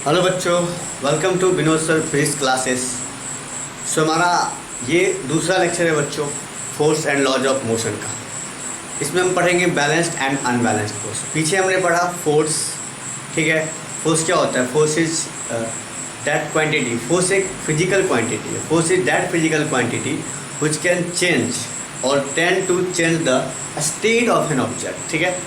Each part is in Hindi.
हेलो बच्चों, welcome to Vinod sir physics classes. हमारा ये दूसरा लेक्चर है बच्चों, force and laws of motion का। इसमें हम पढ़ेंगे बैलेंस्ड एंड अनबैलेंस्ड फोर्स। पीछे हमने पढ़ा फोर्स, ठीक है। फोर्स क्या होता है? Force is that quantity, force एक फिजिकल क्वांटिटी है। Force is that physical quantity which can change और tend to change the state of an object, ठीक है।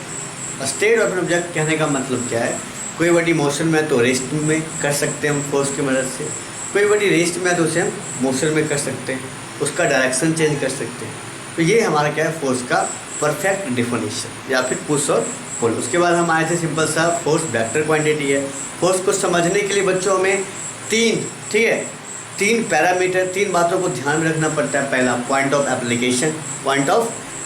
स्टेट ऑफ एन ऑब्जेक्ट कहने का मतलब क्या है? कोई बॉडी मोशन में तो रेस्ट में कर सकते हैं हम फोर्स की मदद से, कोई बॉडी रेस्ट में तो उसे हम मोशन में कर सकते हैं, उसका डायरेक्शन चेंज कर सकते हैं। तो ये हमारा क्या है? फोर्स का परफेक्ट डिफिनीशन या फिर पुश और पुल। उसके बाद हम आए थे सिंपल सा फोर्स वेक्टर क्वांटिटी है। फोर्स को समझने के लिए बच्चों हमें तीन पैरामीटर, तीन बातों को ध्यान में रखना पड़ता है। पहला पॉइंट ऑफ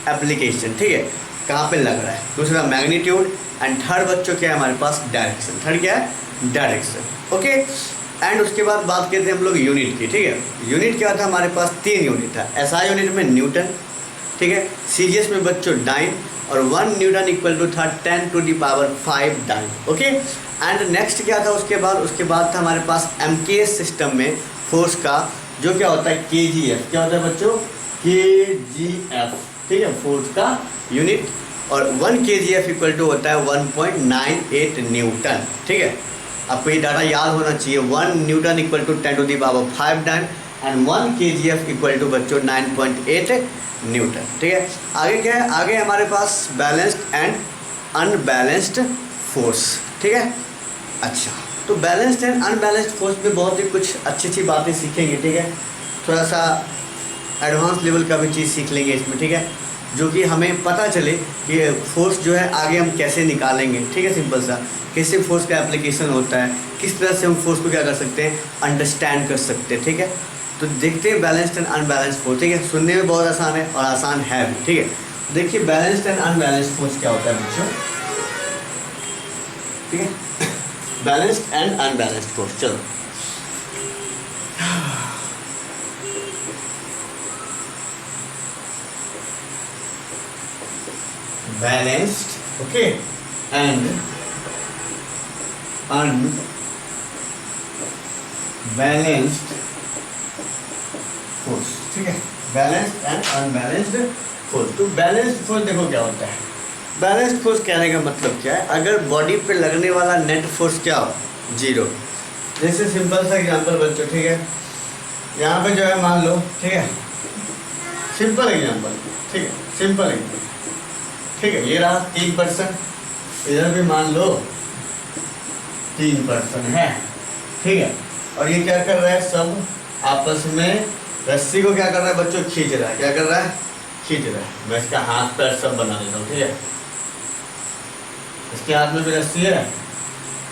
एप्लीकेशन, ठीक है, कहाँ पे लग रहा है। दूसरा मैग्नीट्यूड, एंड थर्ड बच्चों क्या है हमारे पास? डायरेक्शन। थर्ड क्या है? Direction, okay. एंड उसके बाद बात करते हैं हम लोग यूनिट की, ठीक है। यूनिट क्या था हमारे पास? 3 यूनिट था। एसआई यूनिट में न्यूटन, ठीक है। सीजीएस में बच्चों डाइन, और 1 न्यूटन इक्वल टू था 10⁵ डाइन, ओके। एंड नेक्स्ट क्या था उसके बाद था हमारे पास एमकेएस सिस्टम में फोर्स का, जो क्या होता है? केजीएफ। क्या होता है बच्चों? केजीएफ, ठीक है, फोर्स का यूनिट। और 1 kgf इक्वल टू होता है 1.98 न्यूटन, ठीक है। आपको ये डाटा याद होना चाहिए। 1 newton equal to 10⁵ dyne and 1 kgf equal to बच्चों 9.8 न्यूटन, ठीक है। आगे क्या है? आगे हमारे पास बैलेंस्ड एंड अनबैलेंस्ड फोर्स, ठीक है। अच्छा, तो बैलेंस्ड एंड अनबैलेंस्ड फोर्स में बहुत ही कुछ अच्छी बातें सीखेंगे, ठीक है। थोड़ा सा एडवांस लेवल का भी चीज़ सीख लेंगे इसमें, ठीक है, जो कि हमें पता चले कि फोर्स जो है आगे हम कैसे निकालेंगे, ठीक है। सिंपल सा कैसे फोर्स का एप्लीकेशन होता है, किस तरह से हम फोर्स को क्या कर सकते हैं? अंडरस्टैंड कर सकते हैं, ठीक है। तो देखते हैं बैलेंस्ड एंड अनबैलेंस्ड फोर्स, ठीक है। सुनने में बहुत आसान है और आसान है भी, ठीक है। देखिए बैलेंस्ड एंड अनबैलेंस्ड फोर्स क्या होता है बच्चों, ठीक है। बैलेंस्ड एंड अनबैलेंस्ड फोर्स, चलो balanced, okay, and unbalanced force, ठीक है। Balanced and unbalanced force. तो बैलेंस्ड फोर्स देखो क्या होता है। बैलेंस्ड फोर्स कहने का मतलब क्या है? अगर बॉडी पे लगने वाला नेट फोर्स क्या हो? 0। जैसे सिंपल सा एग्जांपल बच्चों, ठीक है, यहाँ पे जो है मान लो, ठीक है, सिंपल एग्जांपल, ठीक है, सिंपल एग्जांपल, ठीक है। ये रहा 3%, इधर भी मान लो 3% है, ठीक है। और ये क्या कर रहा है? सब आपस में रस्सी को क्या कर रहा है बच्चों? खींच रहा है। क्या कर रहा है? खींच रहा है। मैं इसका हाथ पैर सब बना देता हूँ, ठीक है। इसके हाथ में भी रस्सी है,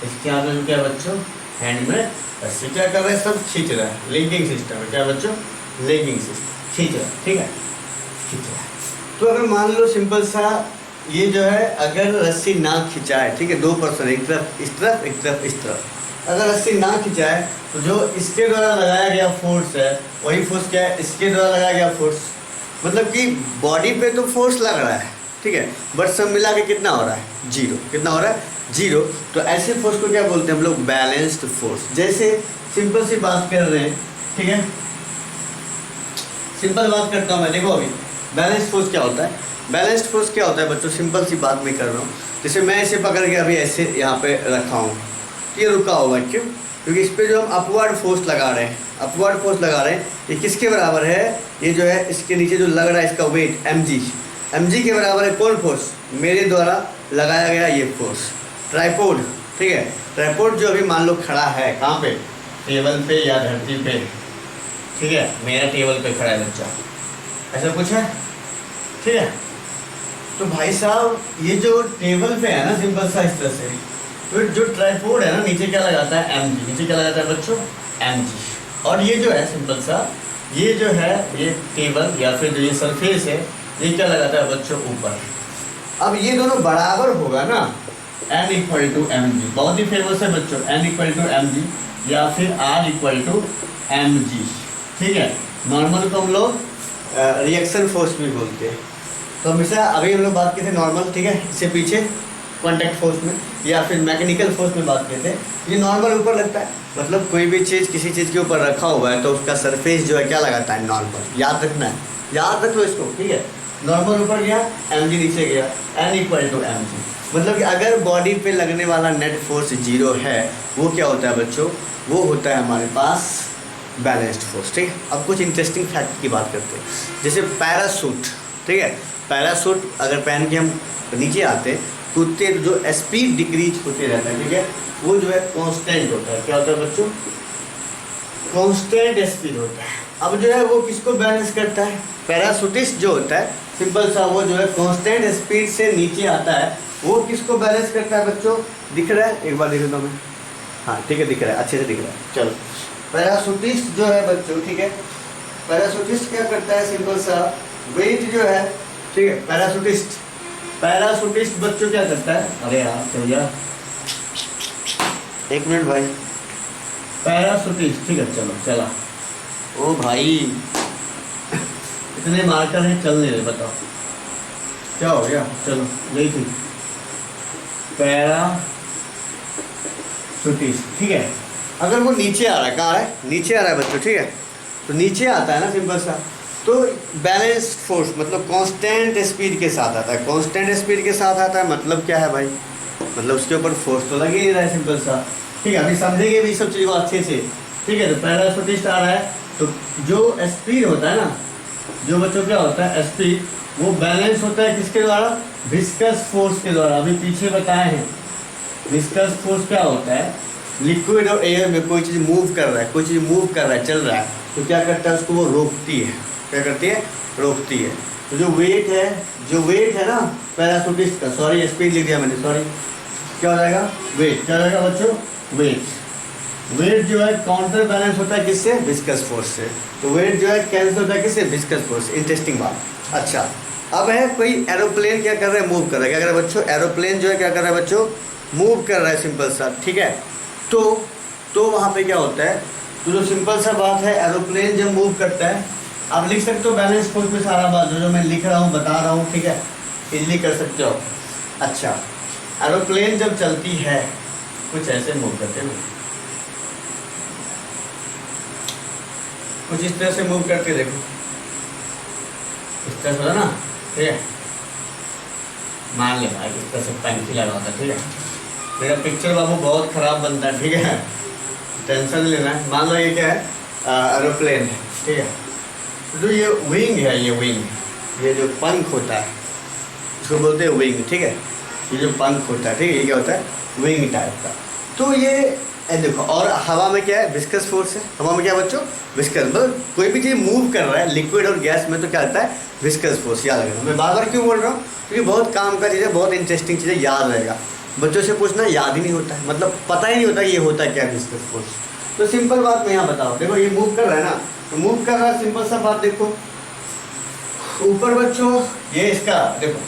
इसके हाथ में भी क्या बच्चों? हैंड में रस्सी। क्या कर रहा है? सब खींच रहा है। लिंकिंग सिस्टम है। क्या बच्चों? लिंकिंग सिस्टम, खींच रहा है, ठीक है, खींच रहा है। तो अगर मान लो सिंपल सा ये जो है, अगर रस्सी ना खिंचाए, ठीक है, 2%, एक तरफ इस तरफ, एक तरफ इस तरफ, अगर रस्सी ना खिंचाए तो जो इसके द्वारा लगाया गया फोर्स है वही फोर्स क्या है? इसके द्वारा लगाया गया फोर्स। मतलब कि बॉडी पे तो फोर्स लग रहा है, ठीक है, बट सब मिला के कितना हो रहा है? 0। कितना हो रहा है? 0। तो ऐसे फोर्स को क्या बोलते हैं हम लोग? Balanced force. जैसे सिंपल सी बात कर रहे हैं, ठीक है, सिंपल बात करता हूँ मैं। देखो अभी बैलेंस्ड फोर्स क्या होता है? बैलेंस्ड फोर्स क्या होता है बच्चों? सिंपल सी बात मैं कर रहा हूँ। जैसे मैं इसे पकड़ के अभी ऐसे यहाँ पे रखा हूँ, ये रुका होगा, क्यों? क्योंकि इस पर जो हम अपवर्ड फोर्स लगा रहे हैं, ये किसके बराबर है? ये जो है इसके नीचे जो लग रहा है इसका वेट mg के बराबर है। कौन फोर्स? मेरे द्वारा लगाया गया ये फोर्स। ट्राइपोड, ठीक है, ट्राइपोड जो अभी मान लो खड़ा है कहाँ पे? टेबल पे या धरती पे, ठीक है। मेरा टेबल पे खड़ा है बच्चा, ऐसा कुछ है, ठीक है। तो भाई साहब ये जो टेबल पे है ना, सिंपल सा इस तरह से, तो जो ट्राइपोड है ना, नीचे क्या लगाता है? mg। नीचे क्या लगाता है बच्चों? mg। और ये जो है सिंपल सा, ये जो है ये टेबल या फिर जो ये सरफेस है, ये क्या लगाता है बच्चों? ऊपर। अब ये दोनों बराबर होगा ना, n इक्वल टू mg। बहुत ही फेमस है बच्चों, n इक्वल टू mg या फिर r इक्वल टू mg, ठीक है। नॉर्मल को हम लोग रिएक्शन फोर्स भी बोलते हैं। तो हमेशा अभी हम लोग बात की थे नॉर्मल, ठीक है, इससे पीछे कॉन्टैक्ट फोर्स में, या फिर मैकेनिकल फोर्स में बात करते हैं, ये नॉर्मल ऊपर लगता है। मतलब कोई भी चीज़ किसी चीज़ के ऊपर रखा हुआ है तो उसका सरफेस जो है क्या लगाता है, नॉर्मल। याद रखना है, याद रख लो इसको, ठीक है। नॉर्मल ऊपर गया, mg नीचे गया, n इक्वल टू mg। मतलब कि अगर बॉडी पे लगने वाला नेट फोर्स 0 है, वो क्या होता है बच्चों, वो होता है हमारे पास बैलेंस्ड फोर्स, ठीक है। अब कुछ इंटरेस्टिंग फैक्ट की बात करते हैं, जैसे पैरासूट, ठीक है। पैरासूट अगर पहन के हम नीचे आते हैं, कूदते तो जो स्पीड डिक्रीज होते रहता है, ठीक है, वो जो है कांस्टेंट होता है। क्या होता है बच्चों, कांस्टेंट स्पीड होता है। अब जो है वो किसको बैलेंस करता है, पैराशूटिस्ट जो होता है सिंपल सा, वो जो है कांस्टेंट स्पीड से नीचे आता है, वो किसको बैलेंस करता है बच्चों, दिख रहा है, एक बार देख लेता हूँ मैं, हाँ ठीक है दिख रहा है, अच्छे से दिख रहा है। चलो, पैराशूटिस्ट जो है बच्चों, ठीक है, पैराशूटिस्ट क्या करता है, सिंपल सा वेट जो है, ठीक है, पैराशूटिस्ट बच्चों क्या करता है, अरे यार चल यार एक मिनट भाई, पैराशूटिस्ट, ठीक है चलो चला, ओ भाई इतने मार्कर हैं, चल नहीं रहे, बताओ क्या हो गया, चलो यही थी पैराशूटिस्ट, ठीक है। अगर वो नीचे आ रहा है, कहाँ है, नीचे आ रहा है बच्चों, ठीक है, तो नीचे आता है ना सिंपल सा, तो बैलेंस्ड फोर्स मतलब कांस्टेंट स्पीड के साथ आता है। कांस्टेंट स्पीड के साथ आता है मतलब क्या है भाई, मतलब उसके ऊपर फोर्स तो लग ही नहीं रहा है, सिंपल सा, ठीक है। अभी समझेंगे भी सब चीज़ को अच्छे से, ठीक है। तो पैराशूटिस्ट आ रहा है, तो जो स्पीड होता है ना, जो बच्चों क्या होता है स्पीड, वो बैलेंस होता है किसके द्वारा, विस्कस फोर्स के द्वारा। अभी पीछे बताए हैं विस्कस फोर्स क्या होता है, लिक्विड और एयर में कोई चीज़ मूव कर रहा है, कोई चीज़ मूव कर रहा है, चल रहा है, तो क्या करता है उसको वो रोकती है, क्या करती है, रोकती है। तो जो वेट है ना पैराशूटिस्ट का, सॉरी स्पीड लिख दिया मैंने, सॉरी, क्या हो जाएगा, वेट, क्या हो जाएगा बच्चों, वेट जो है काउंटर बैलेंस होता है किससे, विस्कस फोर्स से। तो वेट जो है कैंसिल होता है किससे, विस्कस फोर्स। इंटरेस्टिंग बात। अच्छा, अब है कोई एरोप्लेन क्या कर रहा है, मूव कर रहा है, क्या कर रहा है बच्चों, एरोप्लेन जो है क्या कर रहा है बच्चों, मूव कर रहा है, सिंपल सा, ठीक है। तो वहाँ पे क्या होता है, तो जो सिंपल सा बात है, एरोप्लेन जब मूव करता है, आप लिख सकते हो बैलेंस फोर्स पे सारा बात जो मैं लिख रहा हूँ बता रहा हूँ, ठीक है, इजली कर सकते हो। अच्छा, एरोप्लेन जब चलती है कुछ ऐसे मूव करते हैं, कुछ इस तरह से मूव करके देखो, इस तरह से ना, ठीक है, मान ले भाई इस तरह से पेंसिल लगा होता है, ठीक है। मेरा पिक्चर बाबू बहुत ख़राब बनता है, ठीक है, टेंशन नहीं लेना है। मान लो ये क्या है, एरोप्लेन है, ठीक है, जो ये विंग है, ये जो पंख होता है इसको बोलते हैं विंग, ठीक है, ये जो पंख होता है, ठीक है, ये क्या होता है, विंग टाइप का। तो ये देखो, और हवा में क्या है, विस्कस फोर्स है, हवा में क्या बच्चों, विस्कस, मतलब कोई भी चीज़ मूव कर रहा है लिक्विड और गैस में तो क्या होता है, विस्कस फोर्स। याद रखना, मैं बार बार क्यों बोल रहा हूँ, क्योंकि बहुत काम का चीज़ है, बहुत इंटरेस्टिंग चीज़ है, याद रहेगा। बच्चों से पूछना याद ही नहीं होता है, मतलब पता ही नहीं होता ये होता क्या है विस्कस फोर्स। तो सिंपल बात मैं यहाँ बताओ, देखो ये मूव कर रहा है ना, तो मूव कर रहा है, सिंपल सा बात देखो, ऊपर बच्चों ये इसका देखो,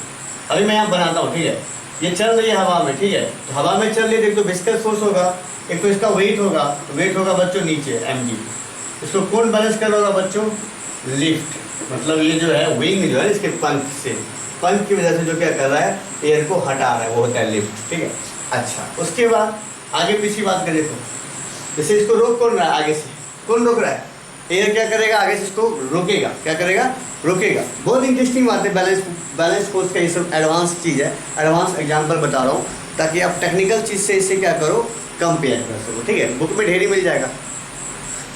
अभी मैं यहाँ बनाता हूँ, ठीक है, ये चल रही है हवा में, ठीक है, तो हवा में चल रही है, देखो विस्कस फोर्स होगा, एक तो इसका वेट होगा, वेट होगा बच्चों नीचे mg, इसको कौन बैलेंस कर रहा होगा बच्चों, लिफ्ट, मतलब ये जो है विंग जो है इसके पंख से, पंख की वजह से जो क्या कर रहा है, एयर को हटा रहा है, वो होता है लिफ्ट, ठीक है। अच्छा, उसके बाद आगे पीछे बात करें तो जैसे इसको रोक कौन रहा है, आगे से कौन रोक रहा है, एयर क्या करेगा, आगे से इसको रोकेगा, क्या करेगा, रोकेगा। बहुत इंटरेस्टिंग बात है, बैलेंस फोर्स का ये सब एडवांस चीज़ है, एडवांस एग्जाम्पल बता रहा हूँ ताकि आप टेक्निकल चीज़ से इससे क्या करो, कंपेयर कर सको, ठीक है। बुक में ढेर ही मिल जाएगा,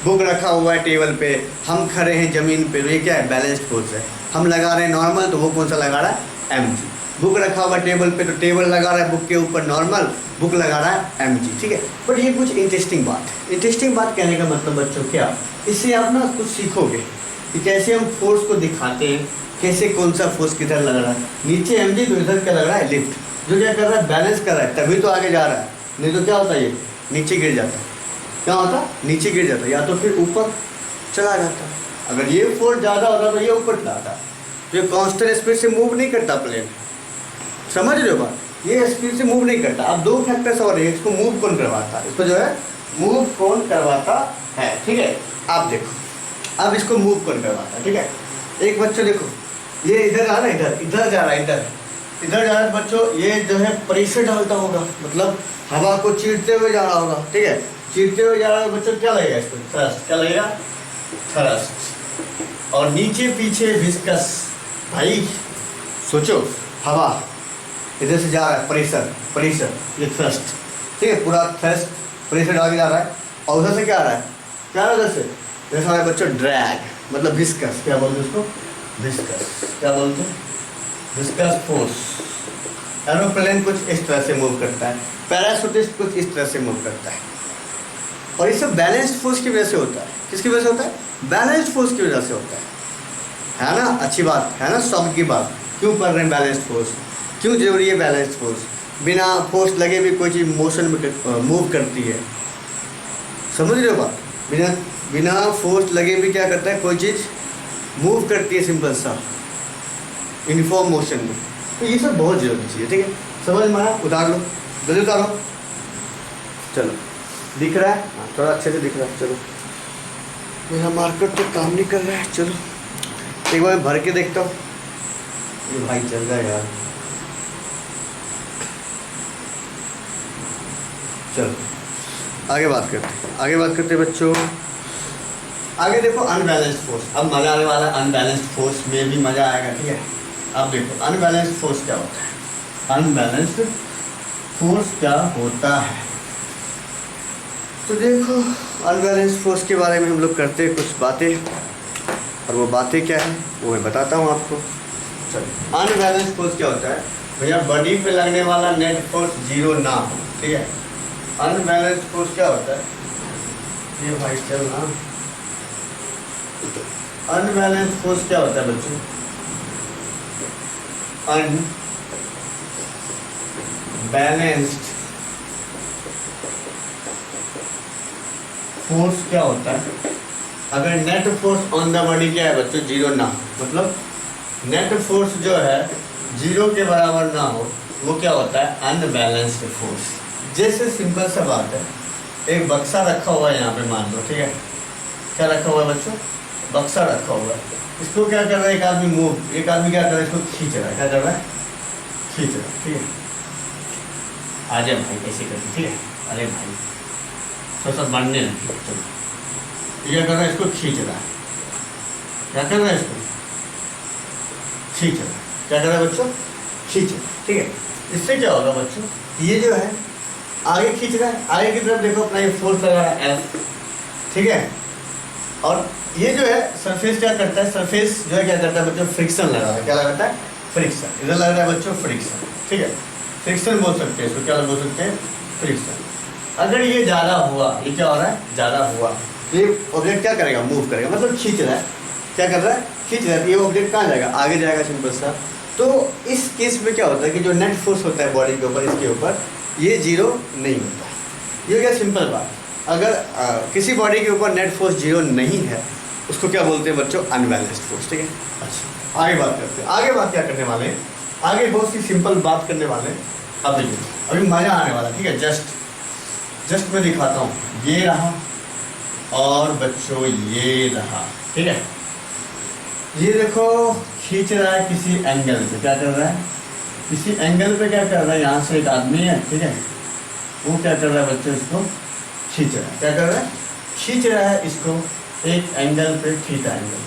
बुक रखा हुआ है टेबल पे, हम खड़े हैं ज़मीन पे, तो ये क्या है, बैलेंस्ड फोर्स है। हम लगा रहे हैं नॉर्मल, तो वो कौन सा लगा रहा है, mg। बुक रखा हुआ टेबल पे, तो टेबल लगा रहा है बुक के ऊपर नॉर्मल, बुक लगा रहा है mg, ठीक है। बट ये कुछ इंटरेस्टिंग बात कहने का मतलब बच्चों क्या, इससे आप ना कुछ सीखोगे कि कैसे हम फोर्स को दिखाते हैं, कैसे कौन सा फोर्स किधर लग रहा है, नीचे mg तो इधर क्या लग रहा है, लिफ्ट, जो क्या कर रहा है, बैलेंस कर रहा है, तभी तो आगे जा रहा है, नहीं तो क्या होता है, ये नीचे गिर जाता है, क्या होता, नीचे गिर जाता, या तो फिर ऊपर चला जाता। अगर ये फोर्स ज़्यादा होता तो ये ऊपर चला जाता, ये कांस्टेंट स्पीड से मूव नहीं करता प्लेन, समझ रहे हो बात, ये स्पीड से मूव नहीं करता। अब दो फैक्टर्स और है, इसको मूव कौन करवाता है, इसको जो है मूव कौन करवाता है, ठीक है। आप देखो, अब इसको मूव कौन करवाता है, ठीक है। एक बच्चों देखो, ये इधर आ रहा है, इधर जा रहा है, इधर इधर जा रहा है बच्चों, ये जो है प्रेशर डालता होगा, मतलब हवा को चीरते हुए जा रहा होगा, ठीक है, चीरते हुए जा रहा है बच्चों, क्या लगेगा इसको, थ्रस्ट, क्या लगेगा, थ्रस्ट। और नीचे पीछे विस्कस, भाई सोचो, हवा इधर से जा रहा है, प्रेशर, प्रेशर, ये थ्रस्ट, ठीक है, पूरा थ्रस्ट प्रेशर डाल के जा रहा है, और उधर से क्या आ रहा है, क्या आ रहा है उधर से, जैसे हमारे बच्चों ड्रैग, मतलब विस्कस, क्या बोलते हैं उसको, विस्कस, क्या बोलते हैं, विस्कस फोर्स। एरोप्लेन कुछ इस तरह से मूव करता है, पैराशूटिस्ट कुछ इस तरह से मूव करता है, और ये सब बैलेंस्ड फोर्स की वजह से होता है। किसकी वजह से होता है, बैलेंस्ड फोर्स की वजह से होता है ना, अच्छी बात है ना, शौक की बात। क्यों पढ़ रहे हैं बैलेंस्ड फोर्स, क्यों जरूरी है बैलेंस्ड फोर्स, बिना फोर्स लगे भी कोई चीज़ मोशन में मूव करती है, समझ रहे हो बात, बिना फोर्स लगे भी क्या करता है, कोई चीज़ मूव करती है, सिंपल सा यूनिफॉर्म मोशन में। तो ये सब बहुत जरूरी चीज़ है, ठीक है, समझ में आया, उतार लो, जल्दी उतारो, चलो, दिख रहा है, हाँ थोड़ा अच्छे से दिख रहा है, चलो, मेरा मार्कर तो काम नहीं कर रहा है, चलो एक बार मैं भर के देखता हूँ, ये भाई चल रहा है यार, चलो आगे बात करते हैं बच्चों। आगे देखो अनबैलेंस्ड फोर्स, अब मज़ा आने वाला है, अनबैलेंस्ड फोर्स में भी मज़ा आएगा, ठीक है। अब देखो अनबैलेंस्ड फोर्स क्या होता है, अनबैलेंस्ड फोर्स क्या होता है, तो देखो अनबैलेंस्ड फोर्स के बारे में हम लोग करते हैं कुछ बातें, और वो बातें क्या है वो मैं बताता हूँ आपको। चलो अनबैलेंस्ड फोर्स क्या होता है भैया, बॉडी पे लगने वाला नेट फोर्स जीरो ना हो, ठीक है। अनबैलेंस्ड फोर्स क्या होता है, ये भाई चल ना, अनबैलेंस्ड फोर्स क्या होता है बच्चों, अनबैलेंस्ड फोर्स क्या होता है, अगर net force on the body क्या है बच्चों, जीरो ना, मतलब नेट फोर्स जो है जीरो के बराबर ना हो, वो क्या होता है, अनबैलेंस्ड फोर्स। जैसे सिंपल सा बात है, एक बक्सा रखा हुआ है यहाँ पे, मान लो, ठीक है, क्या रखा हुआ है बच्चों, बक्सा रखा हुआ है, इसको क्या कर रहा है, एक आदमी एक आदमी क्या कर रहा है, इसको खींच रहा है, क्या कर रहा है, खींच रहा है, ठीक है, आ जाए भाई ऐसे करके, ठीक है, अरे भाई तो सब बनने लगे, चलो ये कर रहा है, इसको खींच रहा है, क्या कर रहा है, इसको खींच रहा है, क्या कर रहा है बच्चों, खींच, ठीक है। इससे क्या होगा बच्चों, ये जो है आगे खींच रहा है, आगे की तरफ देखो अपना ये फोर्स लगा रहा है F, ठीक है, और ये जो है सरफेस क्या करता है, सरफेस जो है क्या करता है बच्चों, फ्रिक्शन लगा रहा है, क्या लगाता है, फ्रिक्शन, इधर लग रहा है बच्चों फ्रिक्शन, ठीक है, फ्रिक्शन बोल सकते हैं इसको, क्या बोल सकते हैं, फ्रिक्शन। अगर ये ज़्यादा हुआ, ये क्या हो रहा है, ज़्यादा हुआ, ये ऑब्जेक्ट क्या करेगा, मूव करेगा, मतलब खींच रहा है, क्या कर रहा है, खींच रहा है, ये ऑब्जेक्ट कहाँ जाएगा, आगे जाएगा, सिंपल सा। तो इस केस में क्या होता है कि जो नेट फोर्स होता है बॉडी के ऊपर, इसके ऊपर, ये जीरो नहीं होता है। ये क्या सिंपल बात, अगर किसी बॉडी के ऊपर नेट फोर्स जीरो नहीं है, उसको क्या बोलते हैं बच्चों, अनबैलेंस्ड फोर्स, ठीक है। अच्छा आगे बात करते हैं, आगे बात क्या करने वाले हैं, आगे बहुत सी सिंपल बात करने वाले हैं। अब देखिए अभी मज़ा आने वाला, ठीक है, जस्ट मैं दिखाता हूँ, ये रहा और बच्चों ये रहा, ठीक है, ये देखो खींच रहा है किसी एंगल पे, क्या कर रहा है, किसी एंगल पे क्या कर रहा है, यहाँ से एक आदमी है, ठीक है, वो क्या कर रहा है बच्चों, इसको खींच रहा है, क्या कर रहा है, खींच रहा है इसको एक एंगल पे, थीटा एंगल,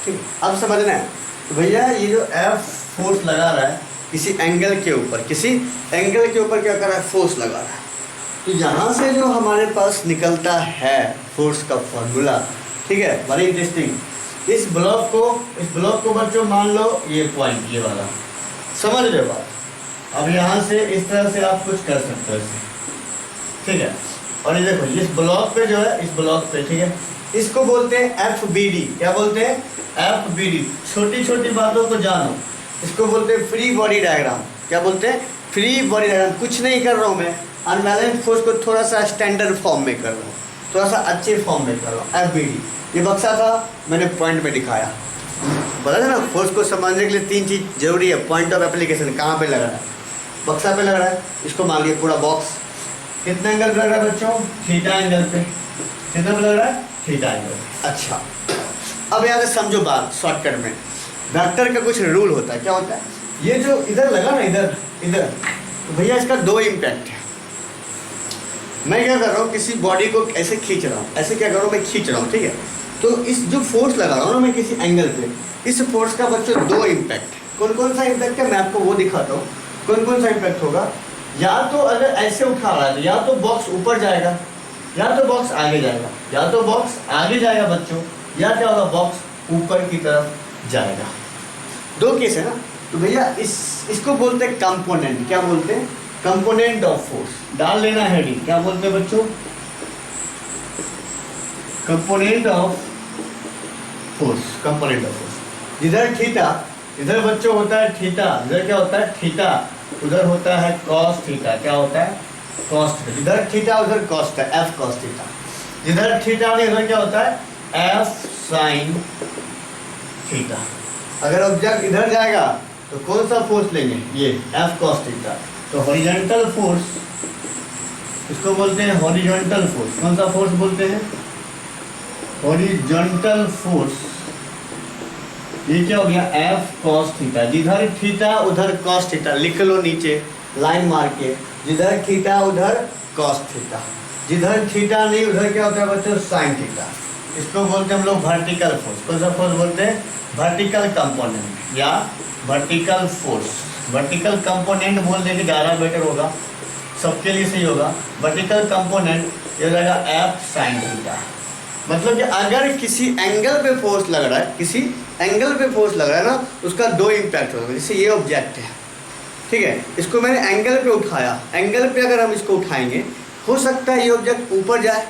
ठीक है। अब समझना है तो भैया ये जो F फोर्स लगा रहा है किसी एंगल के ऊपर, किसी एंगल के ऊपर क्या कर रहा है, फोर्स लगा रहा है, तो यहाँ से जो हमारे पास निकलता है फोर्स का फॉर्मूला, ठीक है, बड़ी इंटरेस्टिंग। इस ब्लॉक को बच्चों मान लो ये पॉइंट, ये वाला, समझ रहे हो बात। अब यहाँ से इस तरह से आप कुछ कर सकते हो इसे, ठीक है, और ये देखो इस ब्लॉक पे जो है, इस ब्लॉक पे, ठीक है, इसको बोलते हैं FBD, क्या बोलते हैं, FBD। छोटी छोटी बातों को जानो, इसको बोलते हैं फ्री बॉडी डायग्राम, क्या बोलते हैं, फ्री बॉडी डायग्राम। कुछ नहीं कर रहा हूँ मैं, अनबैलेंस्ड फोर्स को थोड़ा सा स्टैंडर्ड फॉर्म में कर रहा हूँ, थोड़ा सा अच्छे फॉर्म में कर रहा हूँ। FBD ये बक्सा था, मैंने पॉइंट में दिखाया, बता देना फोर्स को समझने के लिए तीन चीज़ जरूरी है, पॉइंट ऑफ एप्लीकेशन, कहाँ पे लग रहा है, बक्सा पे लग रहा है, इसको मान लिया पूरा बॉक्स, कितने एंगल पे लग रहा है बच्चों, थीटा एंगल पे, कितना पे लग रहा है, थीटा एंगल। अच्छा अब यहाँ से समझो बात शॉर्टकट में, वेक्टर का कुछ रूल होता है, क्या होता है, ये जो इधर लगा ना, इधर इधर, तो भैया इसका दो इम्पैक्ट है। मैं क्या कर रहा हूँ, किसी बॉडी को ऐसे खींच रहा हूँ, ऐसे क्या कर रहा हूँ, मैं खींच रहा हूँ, ठीक है। तो इस जो फोर्स लगा रहा हूँ ना मैं किसी एंगल पे, इस फोर्स का बच्चों दो इम्पैक्ट है। कौन कौन सा इम्पैक्ट है मैं आपको वो दिखाता हूँ। कौन कौन सा इम्पैक्ट होगा, या तो अगर ऐसे उठा रहा है तो या तो बॉक्स ऊपर जाएगा, या तो बॉक्स आगे जाएगा, या तो बॉक्स आगे जाएगा बच्चों, या क्या होगा, बॉक्स ऊपर की तरफ जाएगा। दो केस है ना। तो भैया इसको बोलते हैं कंपोनेंट। क्या बोलते हैं, कंपोनेंट ऑफ फोर्स। डाल लेना हेडिंग, क्या बोलते हैं बच्चों, component of force. Component of force. जिधर थीटा, इधर बच्चों होता है थीटा, इधर क्या होता है थीटा, उधर होता है कॉस थीटा। क्या होता है, कॉस थीटा। जिधर थीटा उधर कॉस है, एफ कॉस थीटा। जिधर थीटा नहीं उधर क्या होता है, एफ साइन थीटा। अगर ऑब्जेक्ट इधर जाएगा तो कौन सा फोर्स लेंगे, ये एफ कॉस थीटा। तो हॉरिजॉन्टल फोर्स, इसको बोलते हैं हॉरिजॉन्टल फोर्स। कौन सा फोर्स बोलते हैं, हॉरिजॉन्टल फोर्स। ये क्या हो गया, एफ कॉस थीटा। जिधर थीटा उधर कॉस थीटा, लिख लो नीचे लाइन मार के, जिधर थीटा उधर कॉस थीटा। जिधर थीटा नहीं उधर क्या होता है बच्चों, साइन थीटा। इसको बोलते हैं हम लोग वर्टिकल फोर्स। कौन सा फोर्स बोलते हैं, वर्टिकल कंपोनेंट या वर्टिकल फोर्स। वर्टिकल कंपोनेंट बोल देंगे ज़्यादा बेटर होगा, सबके लिए सही होगा। वर्टिकल कंपोनेंट ये हो जाएगा एफ साइन थीटा। मतलब कि अगर किसी एंगल पे फोर्स लग रहा है, किसी एंगल पे फोर्स लग रहा है ना, उसका दो इम्पैक्ट होगा। जैसे ये ऑब्जेक्ट है, ठीक है, इसको मैंने एंगल पे उठाया। एंगल पे अगर हम इसको उठाएंगे, हो सकता है ये ऑब्जेक्ट ऊपर जाए,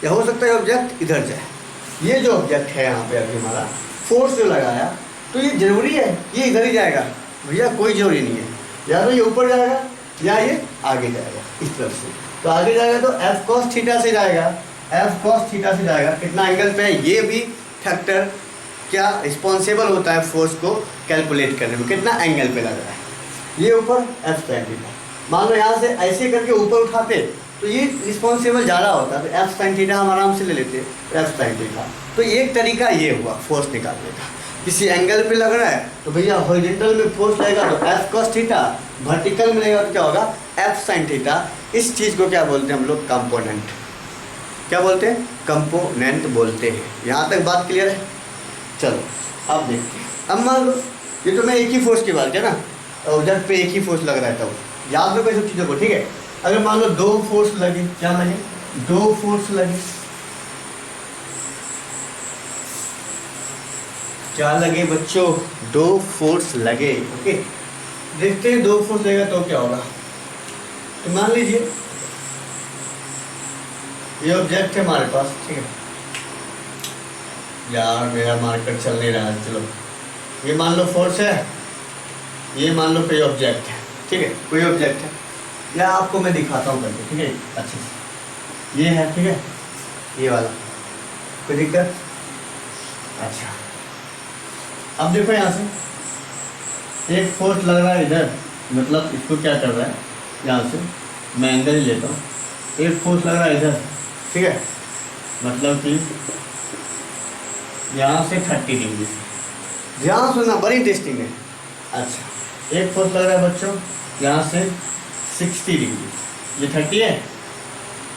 या हो सकता है ये ऑब्जेक्ट इधर जाए। ये जो ऑब्जेक्ट है यहाँ पे अभी हमारा फोर्स जो लगाया, तो ये जरूरी है ये इधर ही जाएगा, भैया कोई जरूरी नहीं है। या तो ये ऊपर जाएगा या ये आगे जाएगा इस तरफ से। तो आगे जाएगा तो एफ कॉस थीटा से जाएगा, एफ कॉस थीटा से जाएगा। कितना एंगल पे है, ये भी फैक्टर क्या रिस्पॉन्सिबल होता है फोर्स को कैलकुलेट करने में, कितना एंगल पे लग रहा है। ये ऊपर एफ साइन थीटा, मान लो यहाँ से ऐसे करके ऊपर उठाते तो ये रिस्पॉन्सिबल ज़्यादा होता, तो एफ साइन थीटा हम आराम से ले लेते, एफ साइन थीटा। तो एक तरीका ये हुआ फोर्स निकालने का। किसी एंगल पे लग रहा है तो भैया हॉरिजॉन्टल में फोर्स लगेगा तो एफ कॉस थीटा, वर्टिकल में लगेगा तो क्या होगा, एफ साइन थीटा। इस चीज़ को क्या बोलते हैं हम लोग, कंपोनेंट। क्या बोलते हैं, कंपोनेंट बोलते हैं। यहाँ तक बात क्लियर है। चलो अब देखते हैं। अब मान लो ये तो मैं एक ही फोर्स की बात किया ना, ऑब्जेक्ट पे एक ही फोर्स लग रहा है, तब याद रखो सब चीज़ों को, ठीक है। अगर मान लो दो फोर्स लगे, क्या लगे, दो फोर्स लगे, क्या लगे बच्चों, दो फोर्स लगे। ओके, देखते हैं दो फोर्स लगेगा तो क्या होगा। तो मान लीजिए ये ऑब्जेक्ट है हमारे पास, ठीक है। यार मेरा मार्कर चल नहीं रहा है, चलो ये मान लो फोर्स है, ये मान लो कोई ऑब्जेक्ट है, ठीक है, कोई ऑब्जेक्ट है, या आपको मैं दिखाता हूँ करके, ठीक है, अच्छे से। ये है, ठीक है, ये वाला, कोई दिक्कत। अच्छा अब देखो यहाँ से एक फोर्स लग रहा है इधर, मतलब इसको क्या कर रहा है, यहाँ से मैं एंगल ही लेता हूँ। एक फोर्स लग रहा है इधर, ठीक है, मतलब कि यहाँ से 30 डिग्री। ध्यान सुनना, बड़ी इंटरेस्टिंग है। अच्छा एक फोर्स लग रहा है बच्चों यहाँ से 60 डिग्री। ये 30 है,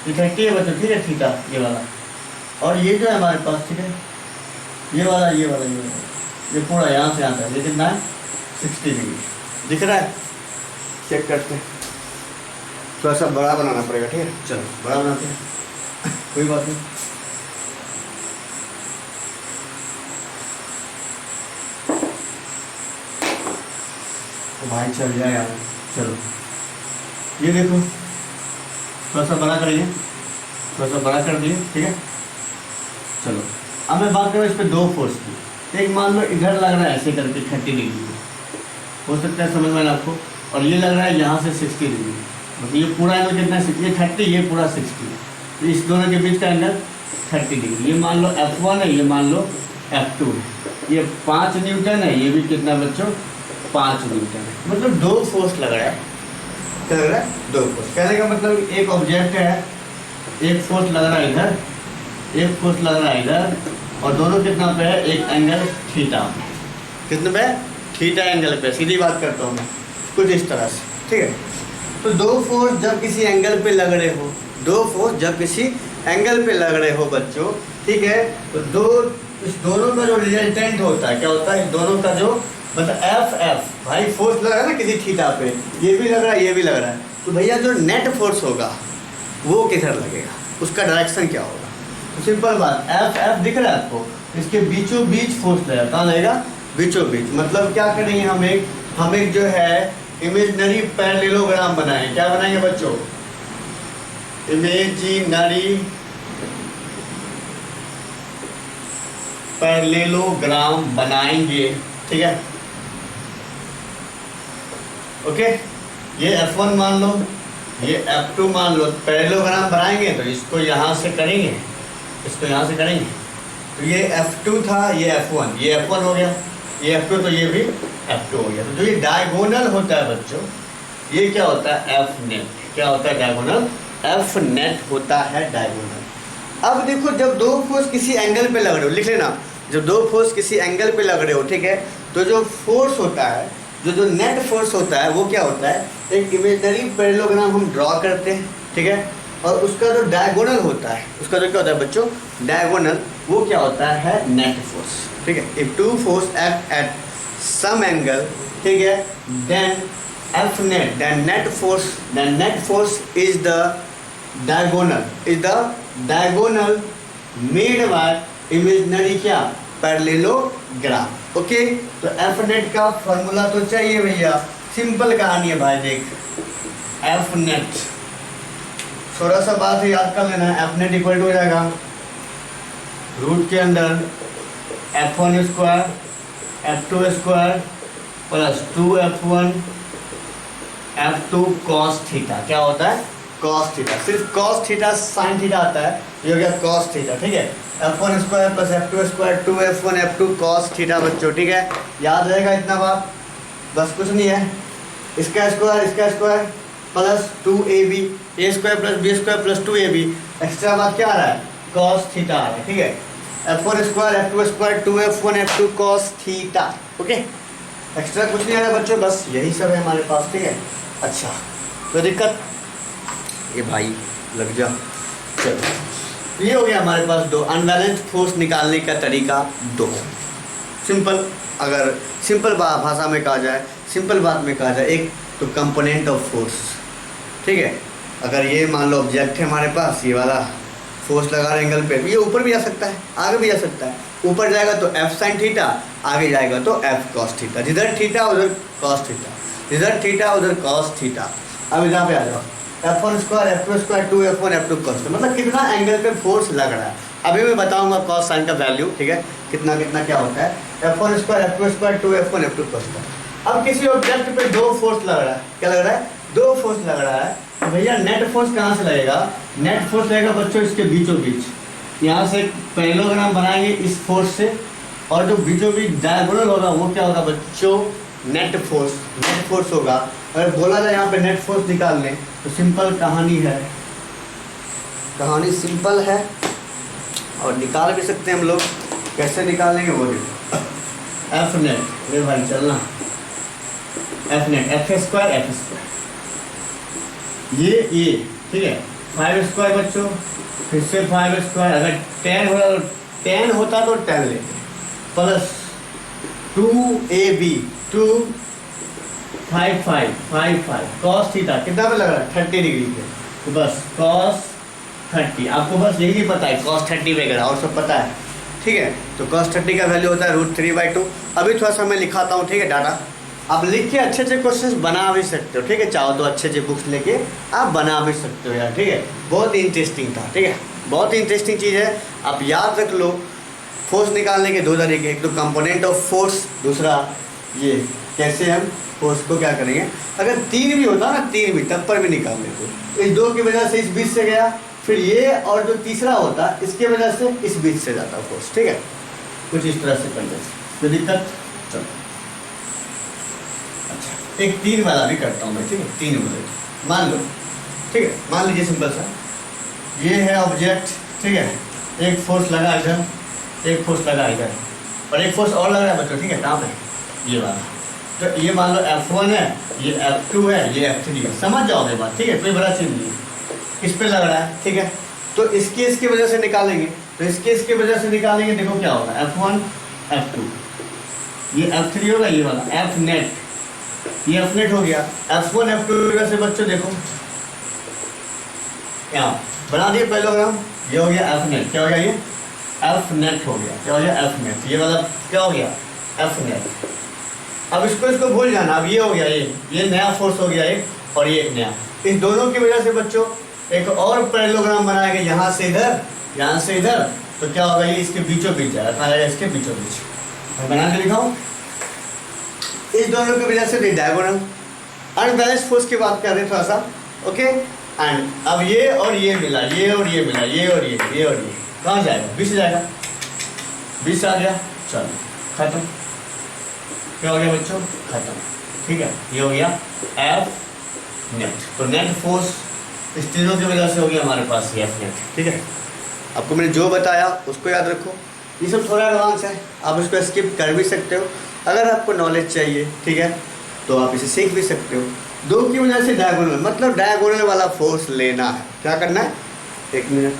ये 30 है बच्चों, ठीक है, थीटा ये वाला। और ये जो है हमारे पास, ठीक है, ये वाला, ये वाला, ये वाला, ये पूरा यहाँ से आता है, ये कितना है, 60 डिग्री। दिख रहा है, चेक करते हैं। थोड़ा सा बड़ा बनाना पड़ेगा, ठीक है, चलो बड़ा बनाते हैं, कोई बात नहीं। तो भाई चल जाए यार, चलो ये देखो, थोड़ा सा बड़ा करेंगे, थोड़ा सा बड़ा कर दिए, ठीक है। चलो अब मैं बात करूँ इस पर दो फोर्स की। एक मान लो इधर लग रहा है ऐसे करके 30 डिग्री, हो सकता है समझ में आपको, और ये लग रहा है यहाँ से 60 डिग्री, मतलब ये पूरा एंगल कितना है, ये 30, ये पूरा 60, तो इस दोनों के बीच का एंगल 30 डिग्री। ये मान लो F1 है, ये मान लो F2 है, ये 5 न्यूटन है, ये भी कितना बच्चों, 5 न्यूटन है। मतलब दो फोर्स लग रहा है, क्या लग रहा है, दो फोर्स। कहने का मतलब एक ऑब्जेक्ट है, एक फोर्स लग रहा है इधर, एक फोर्स लग रहा है इधर, और दोनों कितना पे है, एक एंगल थीटा पे, कितने पे, थीटा एंगल पे, सीधी बात करता हूँ मैं, कुछ इस तरह से, ठीक है। तो दो फोर्स जब किसी एंगल पे लग रहे हो, दो फोर्स जब किसी एंगल पे लग रहे हो बच्चों, ठीक है, तो इस दोनों का जो रिजल्टेंट होता है क्या होता है, इस दोनों का जो मतलब एफ भाई फोर्स लग रहा है ना किसी थीटा पे, ये भी लग रहा है ये भी लग रहा है, तो भैया जो नेट फोर्स होगा वो किधर लगेगा, उसका डायरेक्शन क्या होगा। तो सिंपल बात, एफ दिख रहा है आपको, इसके बीचों बीच फोर्स लगेगा, कहाँ लगेगा, बीचों बीच। मतलब क्या करेंगे, हम एक जो है इमेजिनरी पैरेललोग्राम बनाएंगे। क्या बनाएंगे बच्चों, इमेजिनरी पैरेललोग्राम बनाएंगे, ठीक है, ओके। ये F1 मान लो, ये F2 मान लो, पैरेललोग्राम बनाएंगे तो इसको यहाँ से करेंगे, इसको यहाँ से करेंगे, तो ये F2 था, ये F1, ये F1 हो गया, ये F2, तो ये भी F2 हो गया। तो जो ये डायगोनल होता है बच्चों, ये क्या होता है, F नेट। क्या होता है डायगोनल, F नेट होता है डायगोनल। अब देखो, जब दो फोर्स किसी एंगल पे लग रहे हो, लिख लेना, जब दो फोर्स किसी एंगल पे लग रहे हो, ठीक है, तो जो फोर्स होता है, जो नेट फोर्स होता है वो क्या होता है, एक इमेजिनरी पैरेललोग्राम हम ड्रॉ करते हैं, ठीक है, और उसका जो डायगोनल होता है, उसका जो क्या होता है बच्चों, डायगोनल, वो क्या होता है, नेट फोर्स, ठीक है। If two force act at some angle, ठीक है, then F net, then net force is the diagonal made by imaginary क्या, पैरेललोग्राम, ओके। तो F net का फॉर्मूला तो चाहिए भैया, सिंपल कहानी है भाई, देख F net, थोड़ा सा बात है याद कर लेना, F net इक्वल टू हो जाएगा रूट के अंदर F1 square F2 square plus 2F1 F2 cos theta. क्या होता है, cos थीटा, सिर्फ cos थीटा sin थीटा आता है, ये हो गया cos थीटा, ठीक है। F1 square plus F2 square 2F1 F2 cos theta बच्चों, ठीक है, याद रहेगा इतना बात, बस कुछ नहीं है। इसका square plus 2AB, A square plus B square plus 2AB, extra बात क्या आ रहा है, cos थीटा आ रहा है, ठीक है। F1 square F2 square 2F1 F2 cos theta, okay, extra कुछ नहीं आ रहा बच्चों, बस यही सब है हमारे पास, ठीक है। अच्छा, कोई दिक्कत, ये भाई लग जा, चलो ये हो गया हमारे पास दो अनबैलेंस फोर्स निकालने का तरीका, दो सिंपल, अगर सिंपल भाषा में कहा जाए, सिंपल बात में कहा जाए, एक तो कंपोनेंट ऑफ फोर्स, ठीक है। अगर ये मान लो ऑब्जेक्ट है हमारे पास, ये वाला फोर्स लगा रहे एंगल पे, ये ऊपर भी आ सकता है, आगे भी आ सकता है, ऊपर जाएगा तो F sin थीटा, आगे जाएगा तो F cos थीटा, जिधर थीटा उधर cos थीटा, जिधर थीटा उधर cos थीटा। अब यहाँ पे आ जाओ, F1 square F2 square 2F1 F2 cos, मतलब कितना एंगल पे फोर्स लग रहा है, अभी मैं बताऊंगा cos sin का वैल्यू, ठीक है, कितना कितना क्या होता है, F1 square F2 square 2F1 F2 cos। अब किसी ऑब्जेक्ट पे दो फोर्स लग रहा है, क्या लग रहा है, दो फोर्स लग रहा है, तो भैया नेट फोर्स कहाँ से लगेगा, नेट फोर्स लगेगा बच्चों इसके बीचों बीच, यहाँ से पैरेललोग्राम बनाएंगे इस फोर्स से, और जो बीचों बीच डायगोनल होगा वो क्या होगा बच्चों, नेट फोर्स होगा। अगर बोला जाए यहाँ पे नेट फोर्स निकालने, तो सिंपल कहानी है, कहानी सिंपल है, और निकाल भी सकते हैं हम लोग, कैसे निकालेंगे वो देखो। F नेट, ये भाई चलना, F नेट F स्क्वायर, ये ठीक है, 5 स्क्वायर बच्चों, फिर से 5 स्क्वायर, अगर 10 होता तो 10 लेते, प्लस 2AB 2 5 cos थीटा कितना पे लग रहा है, 30 डिग्री पे, तो बस cos 30, आपको बस यही नहीं पता है cos 30 वगैरह, और सब पता है, ठीक है। तो cos 30 का वैल्यू होता है √3/2। अभी थोड़ा सा मैं लिखाता हूँ, ठीक है, डाटा आप लिख के अच्छे अच्छे क्वेश्चंस बना भी सकते हो, ठीक है, चाहो तो अच्छे अच्छे बुक्स लेके आप बना भी सकते हो यार, ठीक है, बहुत इंटरेस्टिंग था, ठीक है, बहुत ही इंटरेस्टिंग चीज़ है, आप याद रख लो। फोर्स निकालने के दो तरीके, एक तो कंपोनेंट ऑफ फोर्स, दूसरा ये कैसे हम फोर्स को क्या करेंगे, अगर 3 भी होता ना, 3 भी तब पर भी निकाल लेते, इस 2 की वजह से इस बीच से गया, फिर ये और जो तीसरा होता इसके वजह से इस बीच से जाता फोर्स, ठीक है, कुछ इस तरह से कर लेते, कोई दिक्कत। चलो अच्छा, एक 3 वाला भी करता हूँ मैं, ठीक है, 3 वाले मान लो, ठीक है, मान लीजिए सिंपल सा, ये है ऑब्जेक्ट, ठीक है, एक फोर्स लगा इधर, एक फोर्स लगा इधर, और एक फोर्स और लग रहा है बच्चों, ठीक है, कहाँ पे, ये वाला, तो ये मान लो F1 है, ये F2 है, ये F3 है, समझ जाओगे बात, ठीक है, कोई बड़ा चीज नहीं है। इस पे लग रहा है, ठीक है, तो इसकी इसकी वजह से निकालेंगे, तो इसके इसके वजह से निकालेंगे, देखो क्या होगा, F1 F2, ये F3 होगा, ये वाला F नेट, ये F नेट हो गया। F1 F2 की वजह से बच्चों देखो यहाँ बना दिए पैरेललोग्राम, ये हो गया F नेट, क्या हो गया, ये F नेट हो गया, क्या हो गया F नेट, ये वाला क्या हो गया F नेट। अब इसको भूल जाना, अब ये हो गया, ये नया फोर्स हो गया एक, और ये एक नया, इन दोनों की वजह से बच्चों एक और पैरेललोग्राम बनाएंगे, यहाँ से इधर, यहाँ से इधर, तो क्या होगा, ये इसके बीचों बीच जाएगा, कहाँ जाएगा, इसके बीचों बीच। बना के दिखाऊं, इस दोनों की वजह से डायगोनल अनबैलेंस्ड फोर्स की बात कर रहे थोड़ा सा, ओके। एंड अब ये और ये मिला, ये और ये मिला, ये और ये और ये कहाँ जाएगा, बीच जाएगा, बीच आ गया, चलो खत्म, क्या हो गया बच्चों, खत्म, ठीक है, ये हो गया F नेट। तो नेट फोर्स इस तीनों की वजह से हो गया हमारे पास ये F नेट, ठीक है। आपको मैंने जो बताया उसको याद रखो, ये सब थोड़ा एडवांस है, आप इसको स्किप कर भी सकते हो, अगर आपको नॉलेज चाहिए, ठीक है, तो आप इसे सीख भी सकते हो। दो की वजह से डायगोनल, मतलब डायगोनल वाला फोर्स लेना है, क्या करना है, एक मिनट,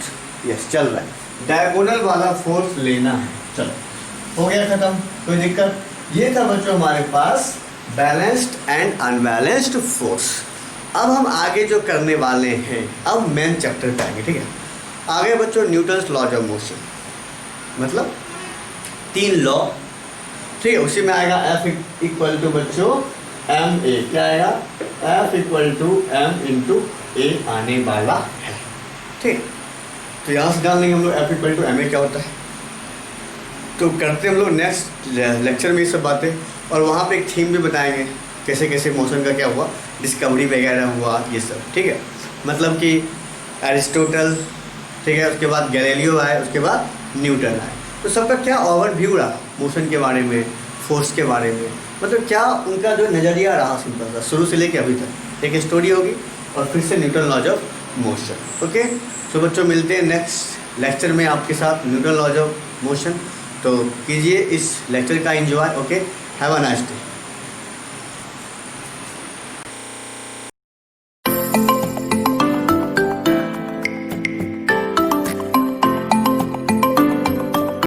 यस चल रहा है, डायगोनल वाला फोर्स लेना है, चलो हो गया खत्म, कोई दिक्कत। ये था बच्चों हमारे पास बैलेंस्ड एंड अनबैलेंस्ड फोर्स। अब हम आगे जो करने वाले हैं, अब मेन चैप्टर पे आएंगे, ठीक है। आगे बच्चों न्यूटन्स लॉज ऑफ मोशन, मतलब 3 लॉ, ठीक है, उसी में आएगा F इक्वल टू बच्चों ma, क्या आएगा, F equal to m into a आने वाला है, ठीक। तो यहाँ से जान लेंगे हम लोग F इक्वल टू ma क्या होता है। तो करते हम लोग नेक्स्ट लेक्चर में ये सब बातें, और वहाँ पे एक थीम भी बताएंगे, कैसे कैसे मोशन का क्या हुआ, डिस्कवरी वगैरह हुआ, ये सब, ठीक है। मतलब कि एरिस्टोटल, ठीक है, उसके बाद गैलीलियो आए, उसके बाद न्यूटन आए, तो सबका क्या ओवरव्यू रहा मोशन के बारे में, फोर्स के बारे में, मतलब क्या उनका जो नज़रिया रहा सिंपल सा शुरू से लेके अभी तक, एक स्टोरी होगी, और फिर से Newton laws of motion, okay. तो बच्चों मिलते हैं नेक्स्ट लेक्चर में आपके साथ, न्यूटन लॉज ऑफ मोशन। तो कीजिए इस लेक्चर का enjoy, okay, have a nice day.